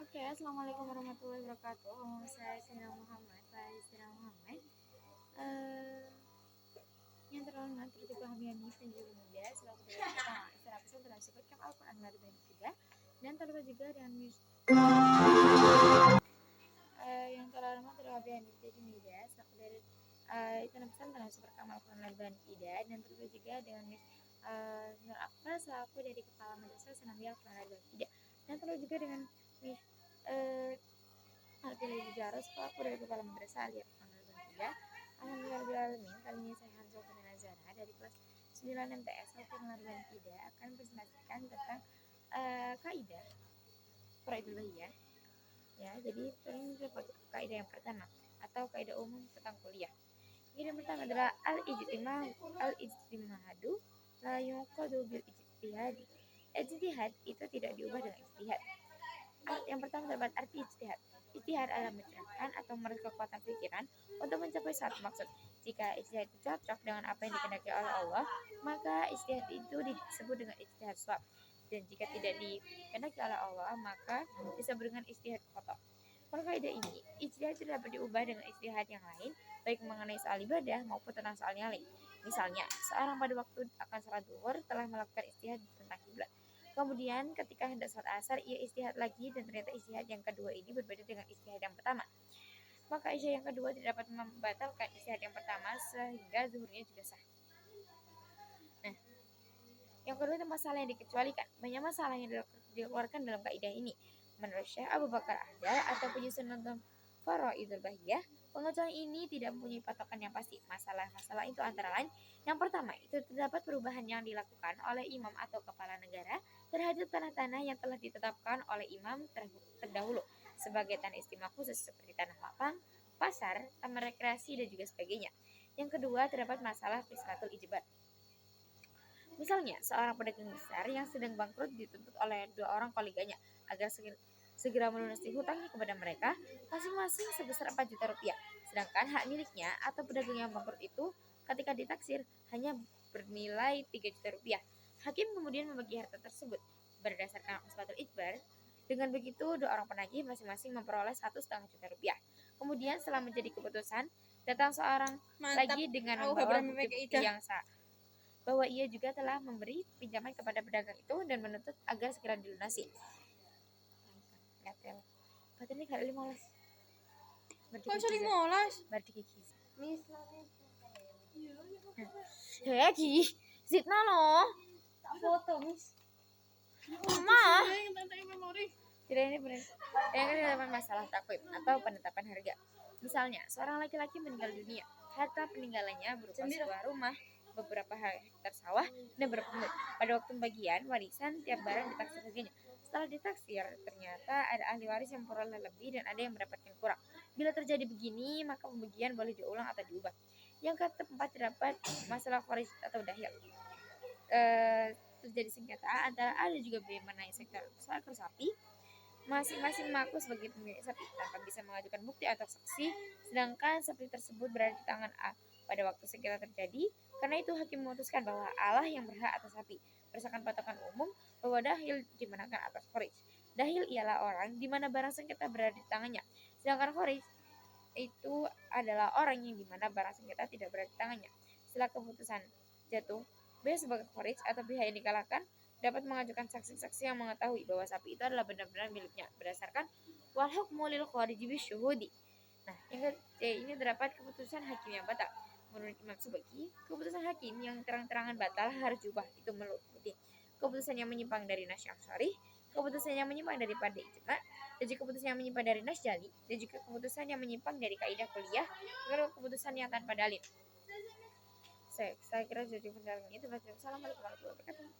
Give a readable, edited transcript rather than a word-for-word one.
Oke, assalamualaikum warahmatullahi wabarakatuh. Saya Sina Muhammad, yang terhormat Ketua Hamiani Penjuru Muda selaku Dewan Secara Pesantren Supercamp Al-Quran Larban 3 dan terlibat juga dengan yang terhormat Ketua Hamiani Penjuru Muda selaku dari Pesantren Supercamp Al-Quran Larban 3 dan terlibat juga dengan Nur Akbar selaku dari Kepala Madrasah Sanawiyah Al-Quran Larban 3 dan terlibat juga dengan Alhamdulillah Jaros selaku dari Kepala Madrasah Aliyah Al-Quran Larban 3. Alhamdulillahirrahmanirrahim, kali ini saya Hanzo Fernanda Zara dari kelas 9 MTS Al-Quran Larban 3 akan presentasikan tentang kaidah Faraidul Bahiyah. Ya, jadi ini kaidah yang pertama atau kaidah umum tentang kuliah. Yang pertama adalah al-ijtimahadu la yuqadu bil ijtihadi. Ijtihad itu tidak diubah dengan ijtihad. Yang pertama terdapat arti ijtihad. Ijtihad adalah mencerahkan atau merekas kekuatan pikiran untuk mencapai suatu maksud. Jika ijtihad itu cocok dengan apa yang dikehendaki oleh Allah, maka ijtihad itu disebut dengan ijtihad shawab. Dan jika tidak dikehendaki oleh Allah, maka disebut dengan ijtihad khata'. Pada kaidah ini, ijtihad tidak dapat diubah dengan ijtihad yang lain, baik mengenai soal ibadah maupun tentang soal yang lain. Misalnya, seorang pada waktu akan salat zuhur telah melakukan ijtihad tentang kiblat. Kemudian ketika hendak sholat asar ia ijtihad lagi dan ternyata ijtihad yang kedua ini berbeda dengan ijtihad yang pertama. Maka ijtihad yang kedua tidak dapat membatalkan ijtihad yang pertama sehingga zuhurnya juga sah. Nah, yang kedua itu masalah yang dikecualikan. Banyak masalah yang dikeluarkan dalam kaidah ini. Menurut Syekh Abu Bakar Adal atau penyusun tentang Faraidul Bahiyah, pengecualian ini tidak mempunyai patokan yang pasti. Masalah-masalah itu antara lain, yang pertama itu terdapat perubahan yang dilakukan oleh imam atau kepala negara terhadap tanah-tanah yang telah ditetapkan oleh imam terdahulu sebagai tanah istimewa khusus seperti tanah lapang, pasar, taman rekreasi dan juga sebagainya. Yang kedua terdapat masalah fislatul ijbar. Misalnya, seorang pedagang besar yang sedang bangkrut dituntut oleh dua orang koleganya agar segera melunasi hutangnya kepada mereka masing-masing sebesar 4 juta rupiah. Sedangkan hak miliknya atau pedagang yang bangkrut itu ketika ditaksir hanya bernilai 3 juta rupiah. Hakim kemudian membagi harta tersebut berdasarkan usbatul ijbar. Dengan begitu, dua orang penagih masing-masing memperoleh 1,5 juta rupiah. Kemudian setelah menjadi keputusan, datang seorang lagi dengan membawa bukti yang sah bahwa ia juga telah memberi pinjaman kepada pedagang itu dan menuntut agar segera dilunasi. Gatel. Patene kali 15. Kok 15? Berarti kikis. Heh, ki. Zitna loh. Tak foto, Miss. Mama. Tidak ini benar. Yang kedua masalah takwib atau penetapan harga. Misalnya, seorang laki-laki meninggal dunia. Harta peninggalannya berupa sebuah rumah, beberapa hektar sawah, dan beberapa unit. Pada waktu pembagian warisan, tiap barang ditaksir harganya. Setelah ditaksir, ternyata ada ahli waris yang memperoleh lebih dan ada yang mendapatkan kurang. Bila terjadi begini, maka pembagian boleh diulang atau diubah. Yang keempat terdapat masalah waris atau dahil. Terjadi sengketa antara ada juga biaya mengenai sektor seekor sapi. Masing-masing mengaku sebagai pemilik sapi tanpa bisa mengajukan bukti atau saksi, sedangkan sapi tersebut berada di tangan A. Pada waktu sengketa terjadi, karena itu hakim memutuskan bahwa Allah yang berhak atas sapi. Berdasarkan patokan umum bahwa dahil dimenangkan atas kharij. Dahil ialah orang di mana barang sengketa berada di tangannya, sedangkan kharij itu adalah orang yang di mana barang sengketa tidak berada di tangannya. Setelah keputusan jatuh, B sebagai kharij atau pihak yang dikalahkan dapat mengajukan saksi-saksi yang mengetahui bahwa sapi itu adalah benar-benar miliknya berdasarkan wal hukmu lil khariji bisyuhudi. Nah, ini terdapat keputusan hakim yang batal. Menurut Imam Subaki, keputusan hakim yang terang-terangan batal harus diubah. Itu meliputi keputusan yang menyimpang dari nas yang sharih, keputusan yang menyimpang daripada ijma, dan juga keputusan yang menyimpang dari nas jali, dan juga keputusan yang menyimpang dari kaidah kuliah, lalu keputusan yang tanpa dalil. Saya kira jadi pendapat itu. Assalamualaikum warahmatullahi wabarakatuh.